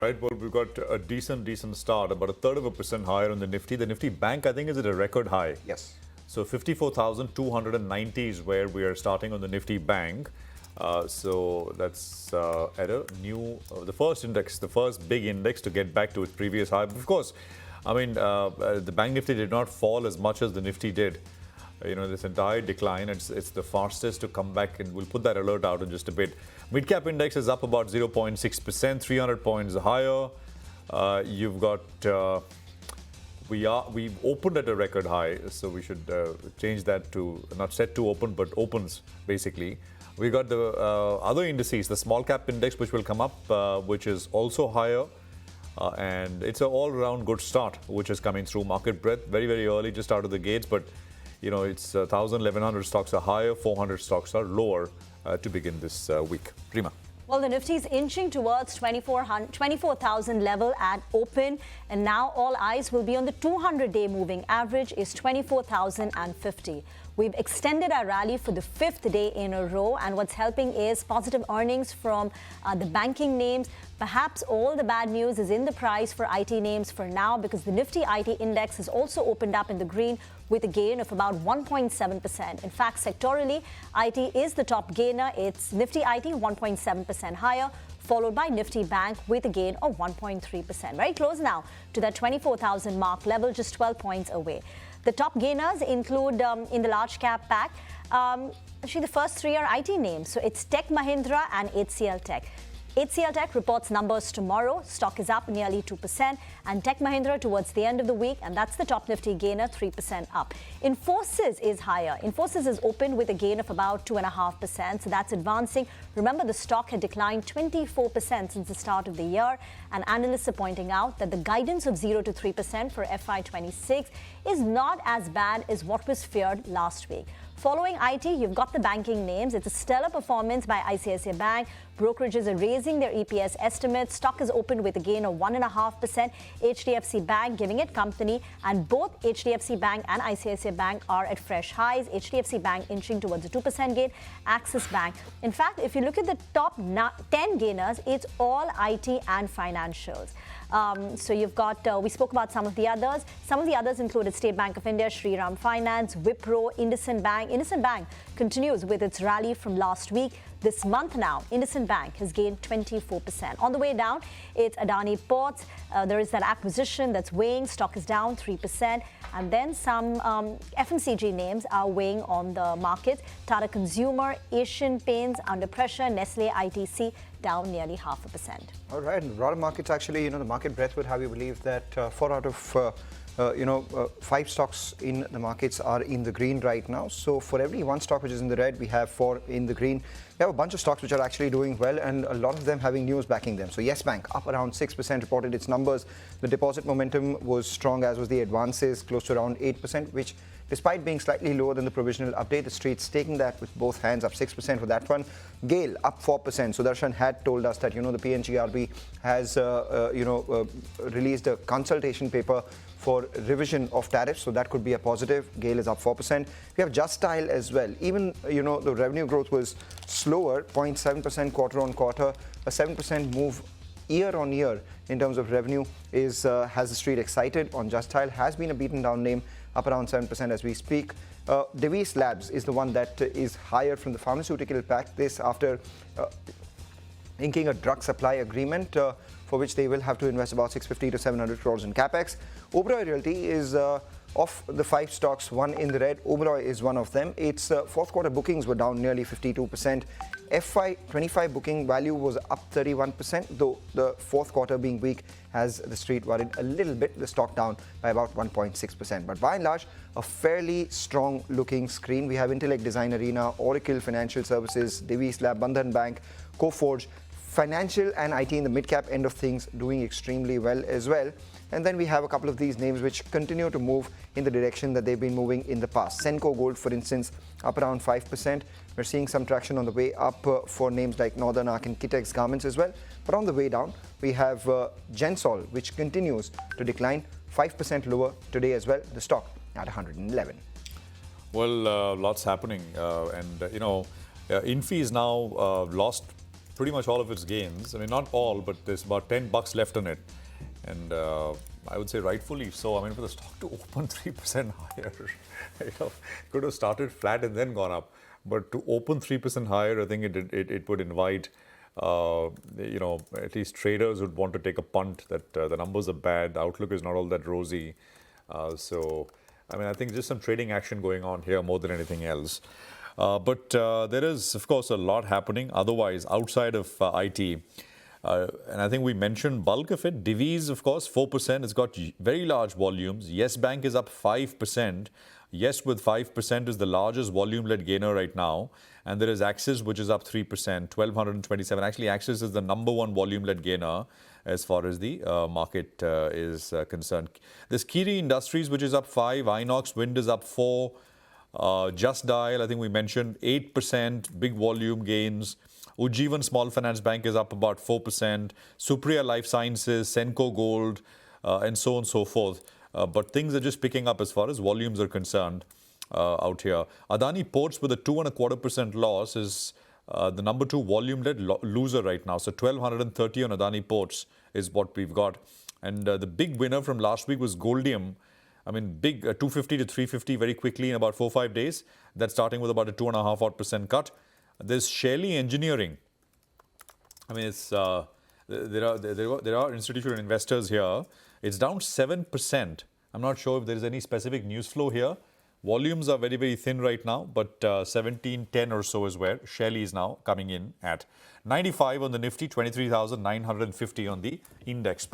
Right, well, we've got a decent start, about a third of a percent higher on the Nifty. The Nifty Bank, I think, is at a record high. Yes. So 54,290 is where we are starting on the Nifty Bank. So that's at a new, the first index, the first big index to get back to its previous high. But of course, I mean, the Bank Nifty did not fall as much as the Nifty did. This entire decline, it's the fastest to come back, and we'll put that alert out in just a bit. Midcap index is up about 0.6%, 300 points higher. You've got, we've opened at a record high, so we should change that to not set to open, but opens basically. We got the other indices, the small cap index, which will come up, which is also higher. And it's an all-round good start, which is coming through. Market breadth, very early, just out of the gates, but it's 1,000, 1,100 stocks are higher, 400 stocks are lower to begin this week. Prima. Well, the Nifty is inching towards 24,000 level at open, and now all eyes will be on the 200-day moving average is 24,050. We've extended our rally for the fifth day in a row, and what's helping is positive earnings from the banking names. Perhaps all the bad news is in the price for IT names for now, because the Nifty IT index has also opened up in the green with a gain of about 1.7%. In fact, sectorally, IT is the top gainer. It's Nifty IT 1.7% higher, followed by Nifty Bank with a gain of 1.3%. Very close now to that 24,000 mark level, just 12 points away. The top gainers include in the large cap pack, actually the first three are IT names. So it's Tech Mahindra and HCL Tech. HCL Tech reports numbers tomorrow. Stock is up nearly 2%, and Tech Mahindra towards the end of the week, and that's the top Nifty gainer, 3% up. Infosys is higher. Infosys is open with a gain of about 2.5%, so that's advancing. Remember, the stock had declined 24% since the start of the year, and analysts are pointing out that the guidance of 0 to 3% for FY26 is not as bad as what was feared last week. Following IT, you've got the banking names. It's a stellar performance by ICICI Bank. Brokerages are raising their EPS estimates. Stock is opened with a gain of 1.5%. HDFC Bank giving it company, and both HDFC Bank and ICICI Bank are at fresh highs. HDFC Bank inching towards a 2% gain. Axis Bank. In fact, if you look at the top 10 gainers, it's all IT and financials. So you've got, we spoke about some of the others. Some of the others included State Bank of India, Shriram Finance, Wipro, IndusInd Bank. IndusInd Bank continues with its rally from last week. This month now, IndusInd Bank has gained 24%. On the way down, it's Adani Ports. There is that acquisition that's weighing. Stock is down 3%. And then some FMCG names are weighing on the market. Tata Consumer, Asian Paints under pressure, Nestle, ITC down nearly 0.5%. All right. And broader markets, actually, the market breadth would have you believe that 4 out of 5 stocks in the markets are in the green right now. So for every one stock which is in the red, we have 4 in the green. We have a bunch of stocks which are actually doing well, and a lot of them having news backing them. So Yes Bank up around 6%, reported its numbers. The deposit momentum was strong, as was the advances, close to around 8%, which despite being slightly lower than the provisional update, the street's taking that with both hands, up 6% for that one. GAIL up 4%. Sudarshan had told us that, the PNGRB has, released a consultation paper for revision of tariffs, so that could be a positive. GAIL is up 4%. We have Just Dial as well. Even, the revenue growth was slower, 0.7% quarter on quarter, a 7% move year on year in terms of revenue has the street excited on Just Dial. Has been a beaten down name, up around 7% as we speak. Devis Labs is the one that is higher from the pharmaceutical pack. This after inking a drug supply agreement for which they will have to invest about 650 to 700 crores in capex. Oberoi Realty is of the 5 stocks, one in the red. Oberoi is one of them. Its fourth quarter bookings were down nearly 52%. FY25 booking value was up 31%, though the fourth quarter being weak has the street worried a little bit. The stock down by about 1.6%. But by and large, a fairly strong looking screen. We have Intellect Design Arena, Oracle Financial Services, Devis Lab, Bandhan Bank, Coforge, financial and IT in the mid-cap end of things doing extremely well as well. And then we have a couple of these names which continue to move in the direction that they've been moving in the past. Senco Gold, for instance, up around 5%. We're seeing some traction on the way up for names like Northern Arc and Kitex Garments as well. But on the way down, we have Gensol, which continues to decline, 5% lower today as well. The stock at 111. Well, lots happening. Infi is now lost pretty much all of its gains. I mean, not all, but there's about $10 left on it. And I would say rightfully so. I mean, for the stock to open 3% higher, could have started flat and then gone up. But to open 3% higher, I think it would invite, at least traders would want to take a punt that the numbers are bad, the outlook is not all that rosy. So, I mean, I think just some trading action going on here more than anything else. But there is, of course, a lot happening otherwise outside of IT. And I think we mentioned bulk of it. Divi's, of course, 4%. It's got very large volumes. Yes Bank is up 5%. Yes, with 5% is the largest volume-led gainer right now. And there is Axis, which is up 3%, 1,227. Actually, Axis is the number one volume-led gainer as far as the market is concerned. There's Kiri Industries, which is up 5. Inox Wind is up 4. Just Dial, I think we mentioned, 8%, big volume gains. Ujjivan Small Finance Bank is up about 4%. Supriya Life Sciences, Senco Gold, and so on and so forth. But things are just picking up as far as volumes are concerned out here. Adani Ports with a 2.25% loss is the number 2 volume-led loser right now. So 1,230 on Adani Ports is what we've got. And the big winner from last week was Goldium. I mean, big 250 to 350 very quickly in about 4-5 days. That's starting with about a 2.5% cut. There's Shelly Engineering. I mean, it's there are institutional investors here. It's down 7%. I'm not sure if there is any specific news flow here. Volumes are very, very thin right now, but 1710 or so is where Shelly is now coming in at. 95 on the Nifty, 23,950 on the index.